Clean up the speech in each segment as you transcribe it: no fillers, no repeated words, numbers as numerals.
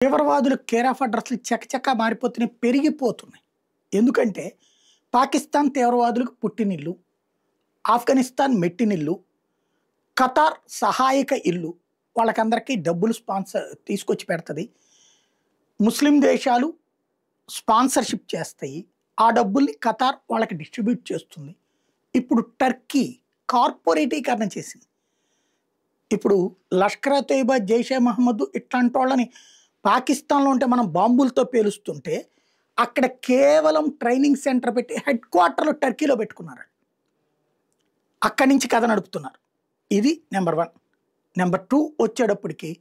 తీవ్రవాదులు care of అడ్రస్లు చకచకా మారిపోతున్నాయి, పెరిగిపోతున్నాయి. ఎందుకంటే పాకిస్తాన్ తీవ్రవాదులకు పుట్టినిల్లు, ఆఫ్ఘనిస్తాన్ మెట్టినిల్లు, ఖతార్ సహాయక ఇల్లు, వాళ్ళకందరికీ డబ్బులు స్పాన్సర్ తీసుకొచ్చి పెడుతుంది. ముస్లిం దేశాలు స్పాన్సర్షిప్ చేస్తాయి, ఆ డబ్బుల్ని ఖతార్ వాళ్ళకి డిస్ట్రిబ్యూట్ చేస్తుంది. ఇప్పుడు టర్కీ కార్పొరేటీకరణ చేసింది. ఇప్పుడు లష్కర్ తోయిబా, జైషే మహమ్మద్ ఇట్లాంటి వాళ్ళని పాకిస్తాన్లో ఉంటే మనం బాంబులతో పేలుస్తుంటే అక్కడ కేవలం ట్రైనింగ్ సెంటర్ పెట్టి హెడ్ క్వార్టర్లు టర్కీలో పెట్టుకున్నారు. అక్కడి నుంచి కథ నడుపుతున్నారు. ఇది నెంబర్ 1. నెంబర్ 2 వచ్చేటప్పటికి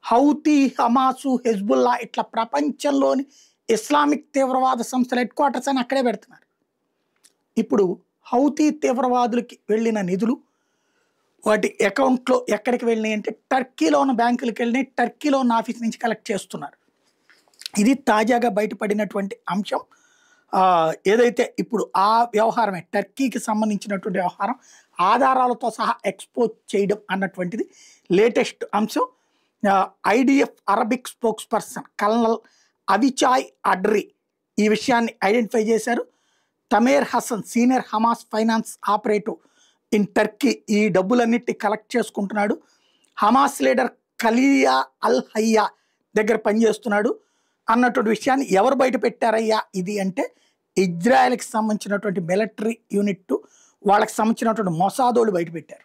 హౌతీ, హమాసు, హెజ్బుల్లా ఇట్లా ప్రపంచంలోని ఇస్లామిక్ తీవ్రవాద సంస్థల హెడ్ క్వార్టర్స్ అని అక్కడే పెడుతున్నారు. ఇప్పుడు హౌతీ తీవ్రవాదులకి వెళ్ళిన నిధులు వాటి అకౌంట్లో ఎక్కడికి వెళ్ళినాయి అంటే టర్కీలో ఉన్న బ్యాంకులకు వెళ్ళినాయి, టర్కీలో ఉన్న ఆఫీస్ నుంచి కలెక్ట్ చేస్తున్నారు. ఇది తాజాగా బయటపడినటువంటి అంశం. ఏదైతే ఇప్పుడు ఆ వ్యవహారమే టర్కీకి సంబంధించినటువంటి వ్యవహారం ఆధారాలతో సహా ఎక్స్పోజ్ చేయడం అన్నటువంటిది లేటెస్ట్ అంశం. IDF Arabic spokesperson colonel Avichay Adraee ఈ విషయాన్ని ఐడెంటిఫై చేశారు. Tamer Hassan senior Hamas finance operative in Turkey ఈ డబ్బులన్నిటిని కలెక్ట్ చేసుకుంటున్నాడు. Hamas leader Khalil al Hayya దగ్గర పనిచేస్తున్నాడు అన్నటువంటి విషయాన్ని ఎవరు బయట పెట్టారయ్యా ఇది అంటే ఇజ్రాయెల్కి సంబంధించినటువంటి మిలిటరీ యూనిట్ వాళ్ళకి సంబంధించినటువంటి మొసాదోళ్ళు బయట పెట్టారు.